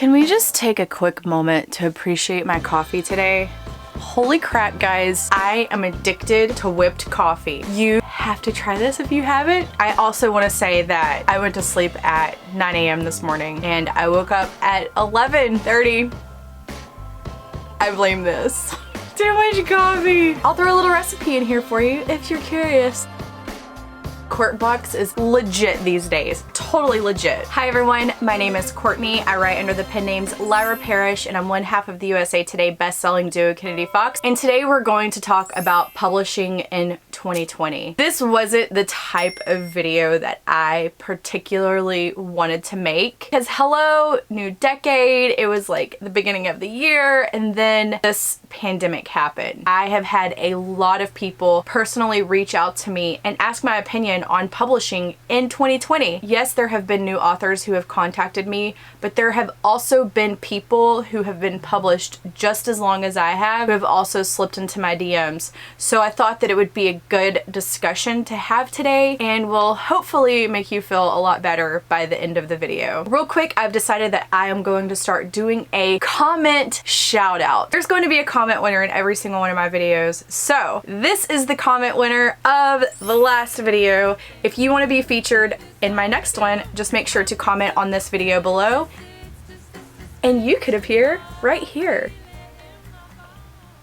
Can we just take a quick moment to appreciate my coffee today? Holy crap, guys. I am addicted to whipped coffee. You have to try this if you haven't. I also want to say that I went to sleep at 9 a.m. this morning and I woke up at 11:30. I blame this. Too much coffee. I'll throw a little recipe in here for you if you're curious. Court Box is legit these days. Totally legit. Hi everyone, my name is Courtney. I write under the pen names Lyra Parish and I'm one half of the USA Today best-selling duo Kennedy Fox. And today we're going to talk about publishing in 2020. This wasn't the type of video that I particularly wanted to make because hello, new decade. It was like the beginning of the year and then this pandemic happened. I have had a lot of people personally reach out to me and ask my opinion on publishing in 2020. Yes, there have been new authors who have contacted me, but there have also been people who have been published just as long as I have who have also slipped into my DMs. So I thought that it would be a good discussion to have today and will hopefully make you feel a lot better by the end of the video. Real quick, I've decided that I am going to start doing a comment shout out. There's going to be a comment winner in every single one of my videos. So this is the comment winner of the last video. If you want to be featured in my next one, just make sure to comment on this video below and you could appear right here.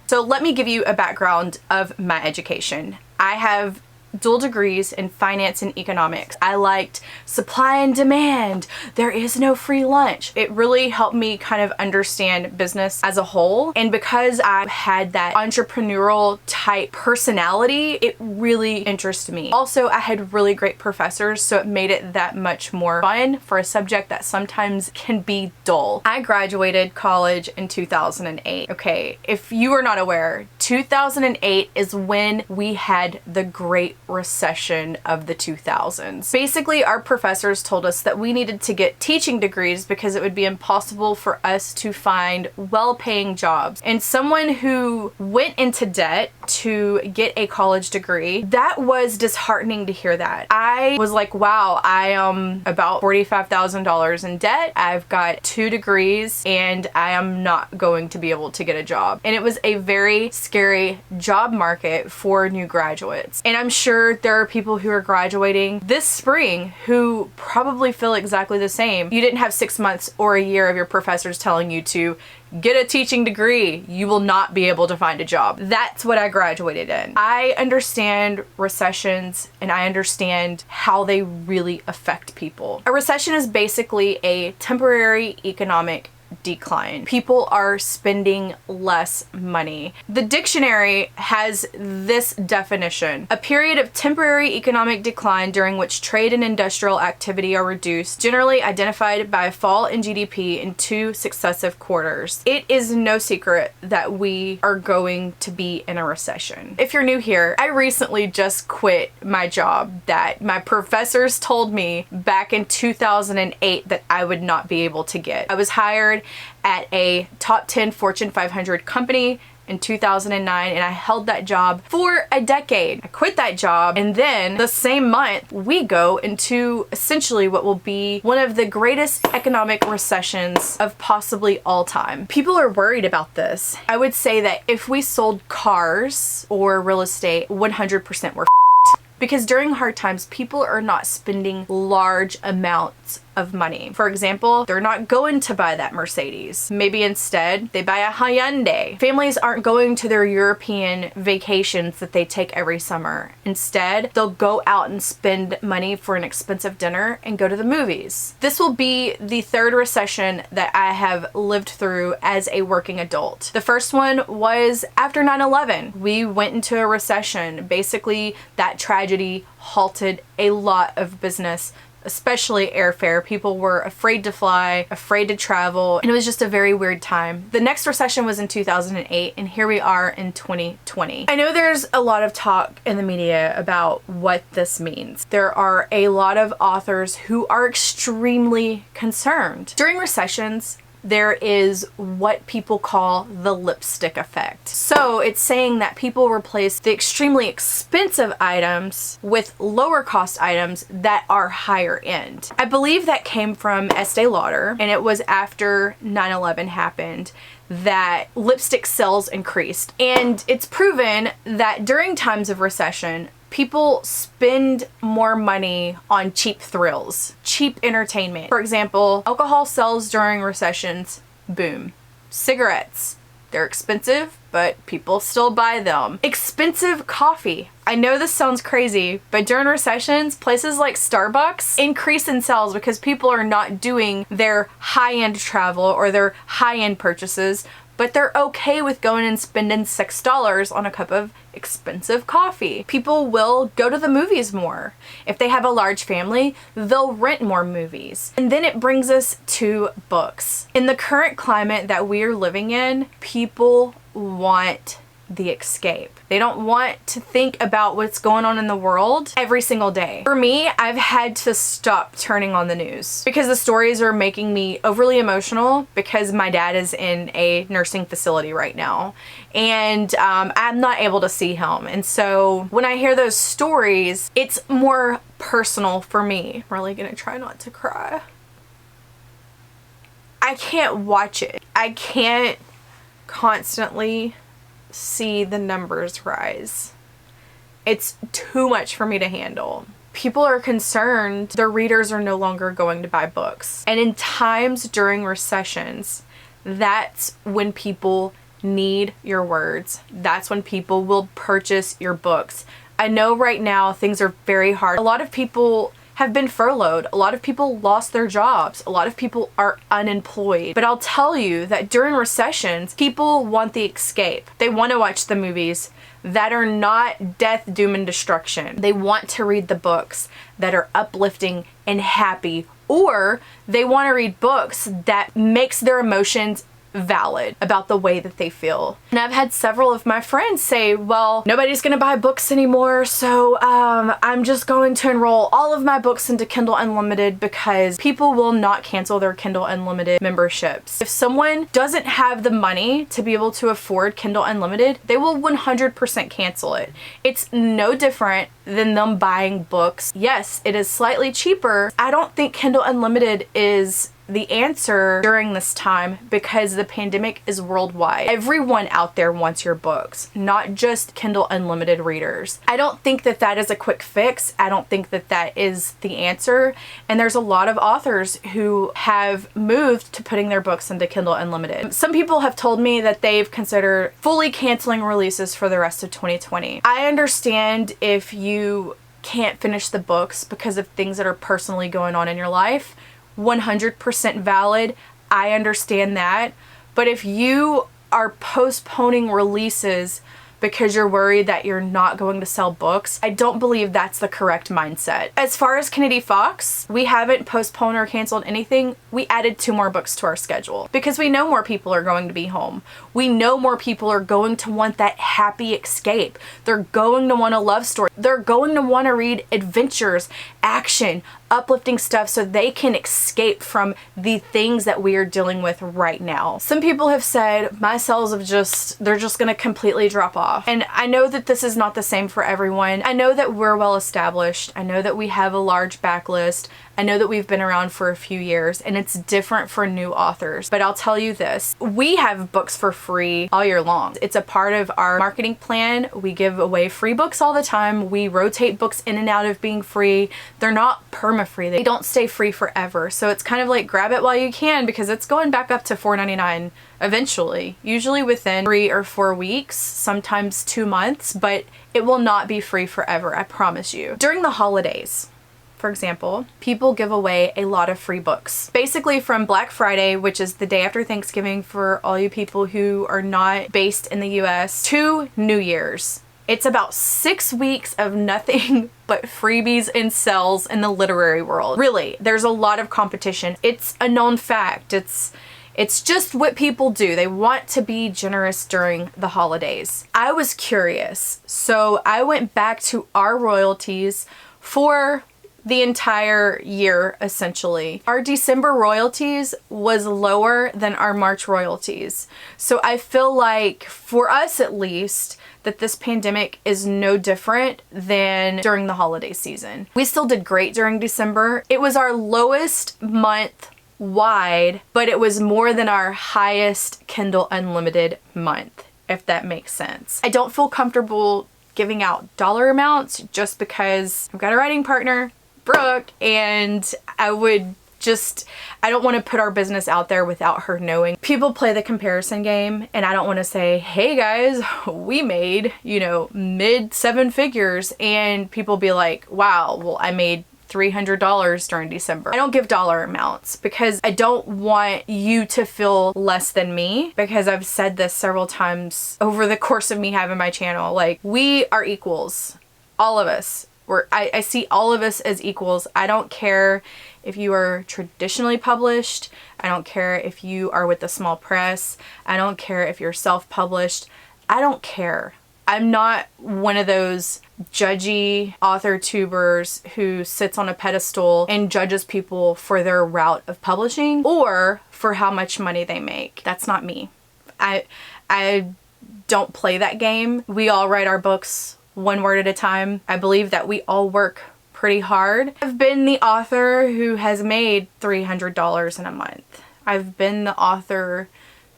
So let me give you a background of my education. I have dual degrees in finance and economics. I liked supply and demand. There is no free lunch. It really helped me kind of understand business as a whole. And because I had that entrepreneurial type personality, it really interested me. Also, I had really great professors, so it made it that much more fun for a subject that sometimes can be dull. I graduated college in 2008. Okay, if you are not aware, 2008 is when we had the Great Recession of the 2000s. Basically, our professors told us that we needed to get teaching degrees because it would be impossible for us to find well-paying jobs. And someone who went into debt to get a college degree, that was disheartening to hear that. I was like, wow, I am about $45,000 in debt. I've got 2 degrees and I am not going to be able to get a job. And it was a very scary job market for new graduates. And I'm sure there are people who are graduating this spring who probably feel exactly the same. You didn't have 6 months or a year of your professors telling you to get a teaching degree. You will not be able to find a job. That's what I graduated in. I understand recessions and I understand how they really affect people. A recession is basically a temporary economic decline. People are spending less money. The dictionary has this definition: a period of temporary economic decline during which trade and industrial activity are reduced, generally identified by a fall in GDP in 2 successive quarters. It is no secret that we are going to be in a recession. If you're new here, I recently just quit my job that my professors told me back in 2008 that I would not be able to get. I was hired at a top 10 Fortune 500 company in 2009 and I held that job for a decade. I quit that job and then the same month we go into essentially what will be one of the greatest economic recessions of possibly all time. People are worried about this. I would say that if we sold cars or real estate, 100% we're because during hard times, people are not spending large amounts of money. For example, they're not going to buy that Mercedes. Maybe instead they buy a Hyundai. Families aren't going to their European vacations that they take every summer. Instead, they'll go out and spend money for an expensive dinner and go to the movies. This will be the 3rd recession that I have lived through as a working adult. The first one was after 9/11. We went into a recession. Basically, that tragedy halted a lot of business, especially airfare. People were afraid to fly, afraid to travel, and it was just a very weird time. The next recession was in 2008, and here we are in 2020. I know there's a lot of talk in the media about what this means. There are a lot of authors who are extremely concerned. During recessions, there is what people call the lipstick effect. So it's saying that people replace the extremely expensive items with lower cost items that are higher end. I believe that came from Estee Lauder, and it was after 9/11 happened that lipstick sales increased. And it's proven that during times of recession, people spend more money on cheap thrills, cheap entertainment. For example, alcohol sales during recessions boom. Cigarettes, they're expensive, but people still buy them. Expensive coffee. I know this sounds crazy, but during recessions, places like Starbucks increase in sales because people are not doing their high-end travel or their high-end purchases, but they're okay with going and spending $6 on a cup of expensive coffee. People will go to the movies more. If they have a large family, they'll rent more movies. And then it brings us to books. In the current climate that we are living in, people want the escape. They don't want to think about what's going on in the world every single day. For me, I've had to stop turning on the news because the stories are making me overly emotional because my dad is in a nursing facility right now and I'm not able to see him. And so when I hear those stories, it's more personal for me. I'm really gonna try not to cry. I can't watch it. I can't constantly see the numbers rise. It's too much for me to handle. People are concerned their readers are no longer going to buy books. And in times during recessions, that's when people need your words. That's when people will purchase your books. I know right now things are very hard. A lot of people have been furloughed. A lot of people lost their jobs. A lot of people are unemployed. But I'll tell you that during recessions, people want the escape. They want to watch the movies that are not death, doom, and destruction. They want to read the books that are uplifting and happy, or they want to read books that makes their emotions valid about the way that they feel. And I've had several of my friends say, well, nobody's gonna buy books anymore, so I'm just going to enroll all of my books into Kindle Unlimited because people will not cancel their Kindle Unlimited memberships. If someone doesn't have the money to be able to afford Kindle Unlimited, they will 100% cancel it. It's no different than them buying books. Yes, it is slightly cheaper. I don't think Kindle Unlimited is the answer during this time because the pandemic is worldwide. Everyone out there wants your books, not just Kindle Unlimited readers. I don't think that that is a quick fix. I don't think that that is the answer. And there's a lot of authors who have moved to putting their books into Kindle Unlimited. Some people have told me that they've considered fully canceling releases for the rest of 2020. I understand if you can't finish the books because of things that are personally going on in your life. 100% valid. I understand that. But if you are postponing releases because you're worried that you're not going to sell books, I don't believe that's the correct mindset. As far as Kennedy Fox, we haven't postponed or canceled anything. We added 2 more books to our schedule because we know more people are going to be home. We know more people are going to want that happy escape. They're going to want a love story. They're going to want to read adventures, action, uplifting stuff so they can escape from the things that we are dealing with right now. Some people have said my sales they're just gonna completely drop off. And I know that this is not the same for everyone. I know that we're well established. I know that we have a large backlist. I know that we've been around for a few years and it's different for new authors. But I'll tell you this, we have books for free all year long. It's a part of our marketing plan. We give away free books all the time. We rotate books in and out of being free. They're not perma-free. They don't stay free forever. So it's kind of like grab it while you can because it's going back up to $4.99 eventually, usually within 3 or 4 weeks, sometimes 2 months, but it will not be free forever, I promise you. During the holidays, for example, people give away a lot of free books. Basically from Black Friday, which is the day after Thanksgiving for all you people who are not based in the US, to New Year's. It's about 6 weeks of nothing but freebies and sales in the literary world. Really, there's a lot of competition. It's a known fact. It's just what people do. They want to be generous during the holidays. I was curious, so I went back to our Royalties for the entire year, essentially. Our December royalties was lower than our March royalties. So I feel like, for us at least, that this pandemic is no different than during the holiday season. We still did great during December. It was our lowest month wide, but it was more than our highest Kindle Unlimited month, if that makes sense. I don't feel comfortable giving out dollar amounts just because I've got a writing partner, Brooke, and I don't want to put our business out there without her knowing. People play the comparison game, and I don't want to say, hey guys, we made, mid 7 figures, and people be like, wow, well, I made $300 during December. I don't give dollar amounts because I don't want you to feel less than me, because I've said this several times over the course of me having my channel. Like, we are equals. All of us. I see all of us as equals. I don't care if you are traditionally published. I don't care if you are with a small press. I don't care if you're self-published. I don't care. I'm not one of those judgy author tubers who sits on a pedestal and judges people for their route of publishing or for how much money they make. That's not me. I don't play that game. We all write our books one word at a time. I believe that we all work pretty hard. I've been the author who has made $300 in a month. I've been the author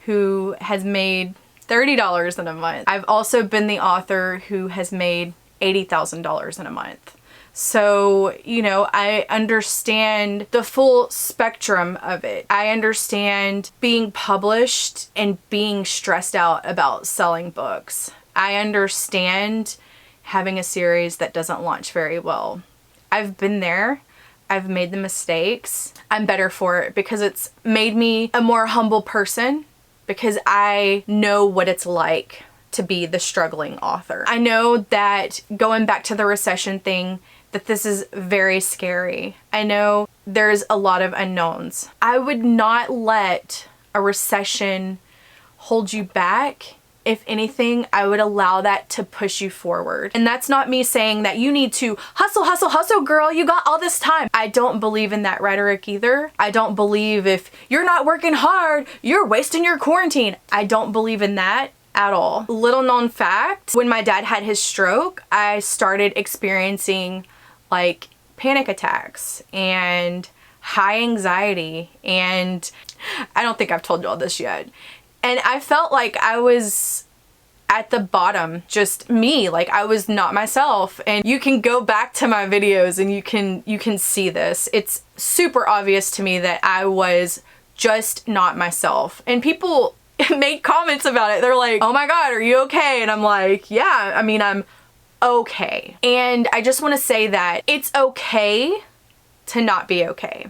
who has made $30 in a month. I've also been the author who has made $80,000 in a month. So, I understand the full spectrum of it. I understand being published and being stressed out about selling books. I understand having a series that doesn't launch very well. I've been there. I've made the mistakes. I'm better for it because it's made me a more humble person, because I know what it's like to be the struggling author. I know that, going back to the recession thing, that this is very scary. I know there's a lot of unknowns. I would not let a recession hold you back. If anything, I would allow that to push you forward. And that's not me saying that you need to hustle, hustle, hustle, girl, you got all this time. I don't believe in that rhetoric either. I don't believe if you're not working hard, you're wasting your quarantine. I don't believe in that at all. Little known fact, when my dad had his stroke, I started experiencing like panic attacks and high anxiety, and I don't think I've told you all this yet. And I felt like I was at the bottom, just me, like I was not myself. And you can go back to my videos and you can see this. It's super obvious to me that I was just not myself. And people made comments about it. They're like, oh my God, are you okay? And I'm like, yeah, I mean, I'm okay. And I just want to say that it's okay to not be okay.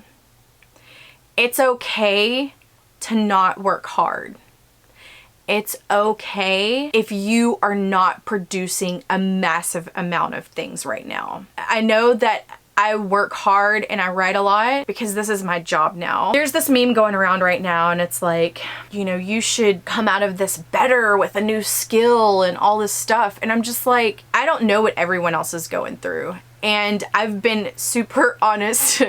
It's okay to not work hard. It's okay if you are not producing a massive amount of things right now. I know that I work hard and I write a lot because this is my job now. There's this meme going around right now, and it's like, you should come out of this better with a new skill and all this stuff. And I'm just like, I don't know what everyone else is going through. And I've been super honest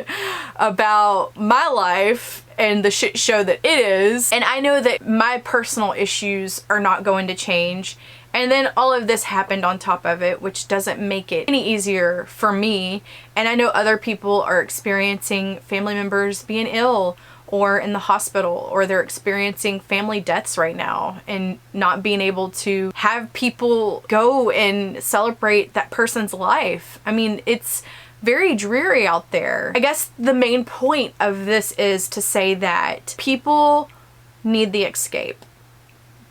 about my life and the shit show that it is. And I know that my personal issues are not going to change. And then all of this happened on top of it, which doesn't make it any easier for me. And I know other people are experiencing family members being ill or in the hospital, or they're experiencing family deaths right now and not being able to have people go and celebrate that person's life. I mean, it's very dreary out there. I guess the main point of this is to say that people need the escape.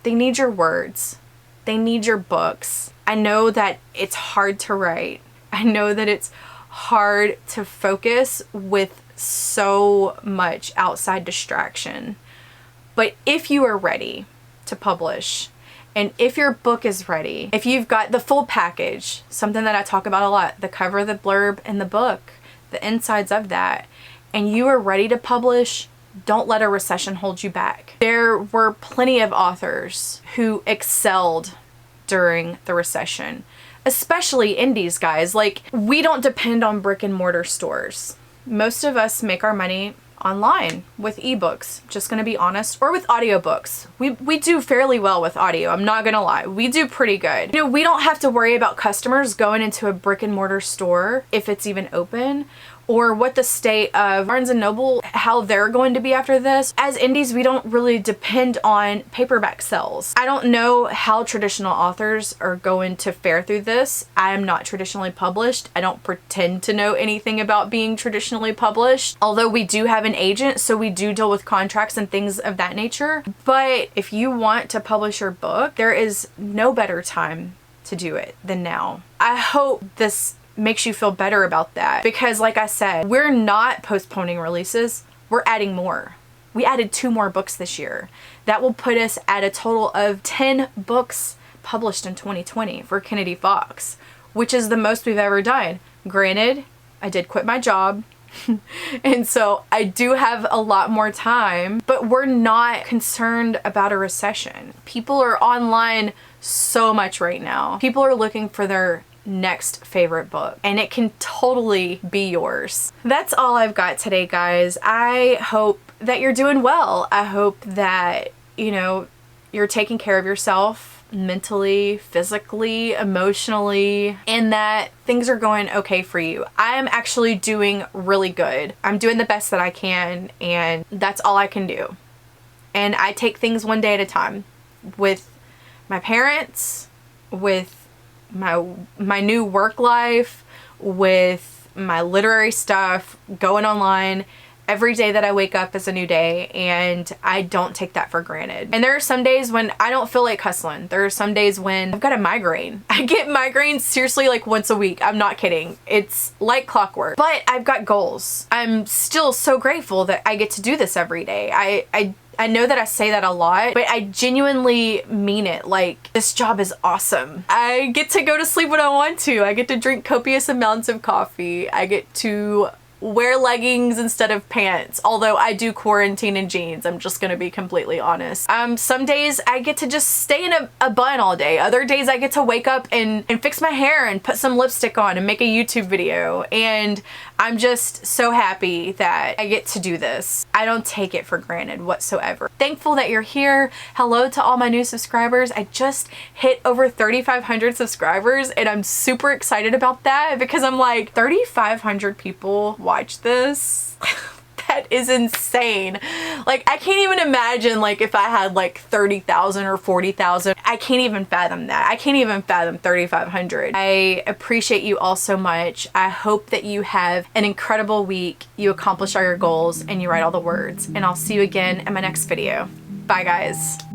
They need your words. They need your books. I know that it's hard to write. I know that it's hard to focus with so much outside distraction. But if you are ready to publish, and if your book is ready, if you've got the full package, something that I talk about a lot, the cover, the blurb, and the book, the insides of that, and you are ready to publish, don't let a recession hold you back. There were plenty of authors who excelled during the recession, especially indies, guys. Like, we don't depend on brick and mortar stores. Most of us make our money online with ebooks, just gonna be honest, or with audiobooks. We do fairly well with audio, I'm not gonna lie. We do pretty good. You know, we don't have to worry about customers going into a brick and mortar store, if it's even open, or what the state of Barnes & Noble, how they're going to be after this. As indies, we don't really depend on paperback sales. I don't know how traditional authors are going to fare through this. I am not traditionally published. I don't pretend to know anything about being traditionally published, although we do have an agent, so we do deal with contracts and things of that nature. But if you want to publish your book, there is no better time to do it than now. I hope this makes you feel better about that, because like I said, we're not postponing releases, we're adding more. We added 2 more books this year. That will put us at a total of 10 books published in 2020 for Kennedy Fox, which is the most we've ever done. Granted, I did quit my job and so I do have a lot more time, but we're not concerned about a recession. People are online so much right now. People are looking for their next favorite book, and it can totally be yours. That's all I've got today, guys. I hope that you're doing well. I hope that, you know, you're taking care of yourself mentally, physically, emotionally, and that things are going okay for you. I am actually doing really good. I'm doing the best that I can, and that's all I can do. And I take things one day at a time, with my parents, with my new work life, with my literary stuff, going online. Every day that I wake up is a new day, and I don't take that for granted. And there are some days when I don't feel like hustling. There are some days when I've got a migraine. I get migraines seriously like once a week. I'm not kidding. It's like clockwork. But I've got goals. I'm still so grateful that I get to do this every day. I know that I say that a lot, but I genuinely mean it. Like, this job is awesome. I get to go to sleep when I want to. I get to drink copious amounts of coffee. I get to wear leggings instead of pants, although I do quarantine in jeans. I'm just gonna be completely honest. Some days I get to just stay in a bun all day. Other days I get to wake up and fix my hair and put some lipstick on and make a YouTube video, and I'm just so happy that I get to do this. I don't take it for granted whatsoever. Thankful that you're here. Hello to all my new subscribers. I just hit over 3,500 subscribers, and I'm super excited about that, because I'm like, 3,500 people watch this? That is insane. Like, I can't even imagine, like, if I had like 30,000 or 40,000. I can't even fathom that. I can't even fathom 3,500. I appreciate you all so much. I hope that you have an incredible week, you accomplish all your goals, and you write all the words. And I'll see you again in my next video. Bye, guys.